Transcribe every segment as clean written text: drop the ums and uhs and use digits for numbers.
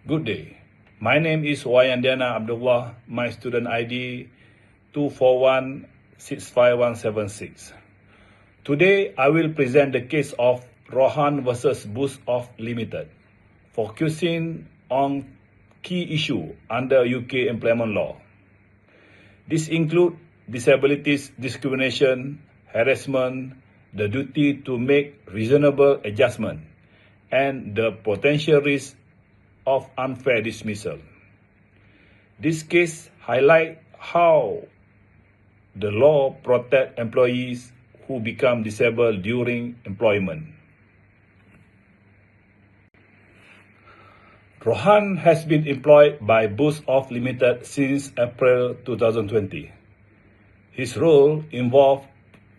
Good day. My name is Wayandana Abdullah. My student ID 241-65176. Today, I will present the case of Rohan versus Bush of Limited, focusing on key issue under UK employment law. This include disabilities discrimination, harassment, the duty to make reasonable adjustment, and the potential risk of unfair dismissal. This case highlights how the law protects employees who become disabled during employment. Rohan has been employed by Bush of Limited since April 2020. His role involved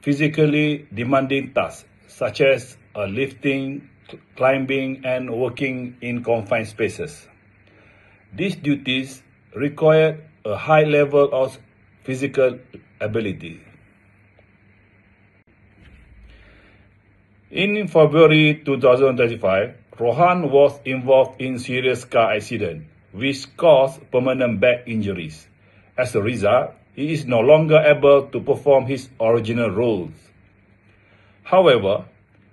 physically demanding tasks such as lifting, climbing, and working in confined spaces. These duties required a high level of physical ability. In February 2025, Rohan was involved in serious car accident, which caused permanent back injuries. As a result, he is no longer able to perform his original roles. However,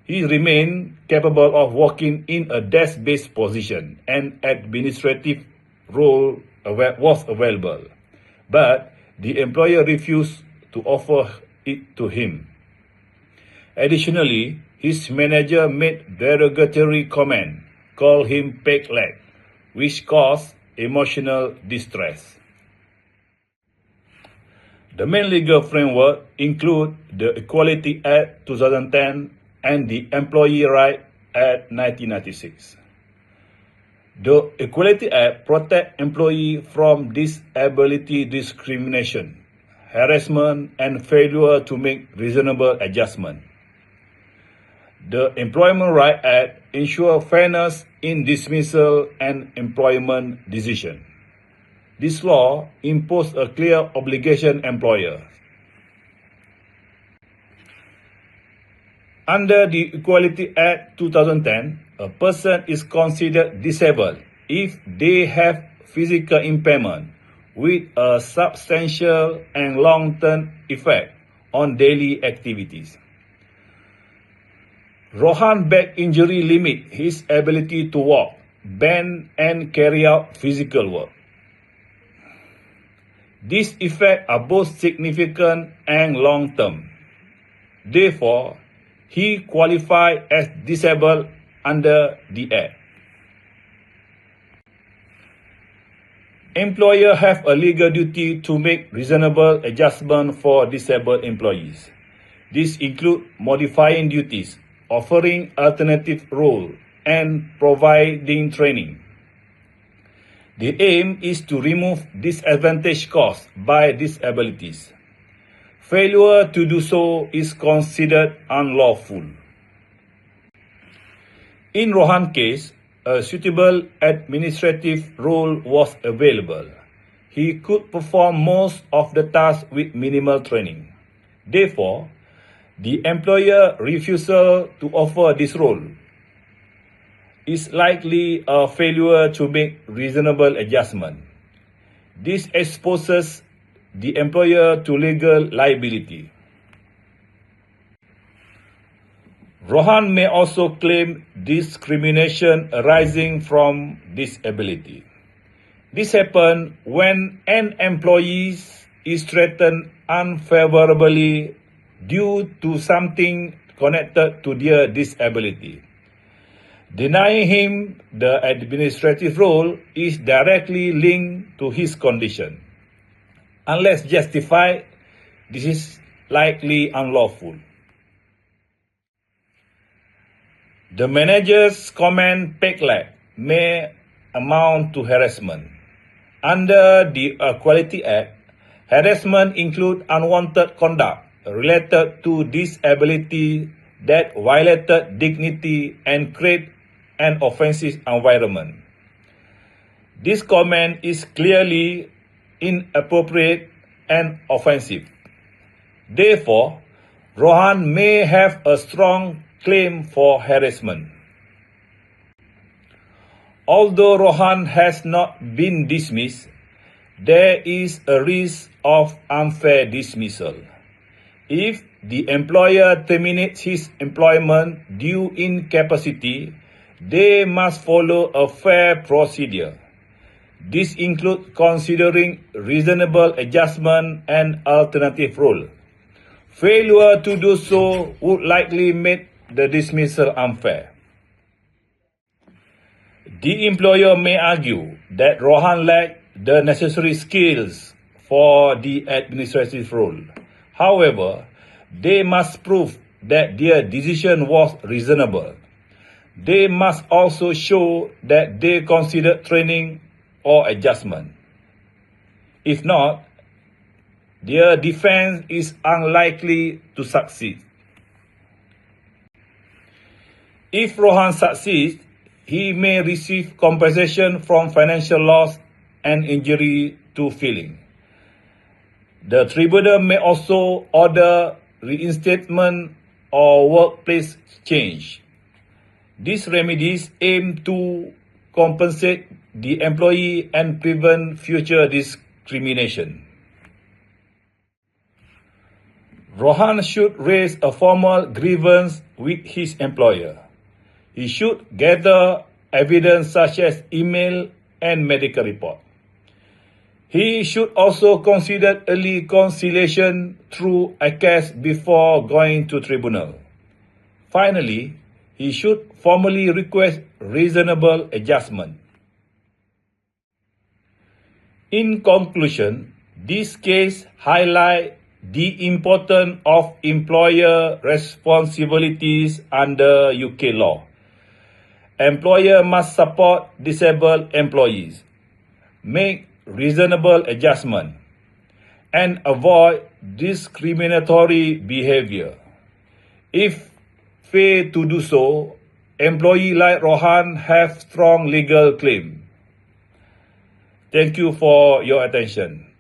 he remained capable of working in a desk-based position and administrative role was available, but the employer refused to offer it to him. Additionally, his manager made derogatory comment, called him peg leg, which caused emotional distress. The main legal framework include the Equality Act 2010 and the Employee Right Act 1996. The Equality Act protects employees from disability discrimination, harassment, and failure to make reasonable adjustment. The Employment Right Act ensures fairness in dismissal and employment decision. This law imposes a clear obligation on employers. Under the Equality Act 2010, a person is considered disabled if they have physical impairment with a substantial and long-term effect on daily activities. Rohan's back injury limits his ability to walk, bend, and carry out physical work. These effects are both significant and long-term. Therefore, he qualifies as disabled under the Act. Employers have a legal duty to make reasonable adjustments for disabled employees. This includes modifying duties, offering alternative roles, and providing training. The aim is to remove disadvantage caused by disabilities. Failure to do so is considered unlawful. In Rohan's case, a suitable administrative role was available. He could perform most of the tasks with minimal training. Therefore, the employer refusal to offer this role is likely a failure to make reasonable adjustment. This exposes the employer to legal liability. Rohan may also claim discrimination arising from disability. This happens when an employee is treated unfavorably due to something connected to their disability. Denying him the administrative role is directly linked to his condition. Unless justified, this is likely unlawful. The manager's comment peg leg may amount to harassment. Under the Equality Act, harassment includes unwanted conduct related to disability that violated dignity and create an offensive environment. This comment is clearly inappropriate and offensive. Therefore, Rohan may have a strong claim for harassment. Although Rohan has not been dismissed, there is a risk of unfair dismissal. If the employer terminates his employment due incapacity, they must follow a fair procedure. This includes considering reasonable adjustment and alternative role. Failure to do so would likely make the dismissal unfair. The employer may argue that Rohan lacked the necessary skills for the administrative role. However, they must prove that their decision was reasonable. They must also show that they considered training or adjustment. If not, their defense is unlikely to succeed. If Rohan succeeds, he may receive compensation from financial loss and injury to feeling. The tribunal may also order reinstatement or workplace change. These remedies aim to compensate the employee and prevent future discrimination. Rohan should raise a formal grievance with his employer. He should gather evidence such as email and medical report. He should also consider early conciliation through a case before going to tribunal. Finally, he should formally request reasonable adjustment. In conclusion, this case highlights the importance of employer responsibilities under UK law. Employer must support disabled employees, make reasonable adjustment, and avoid discriminatory behavior. If fail to do so, employees like Rohan have strong legal claim. Thank you for your attention.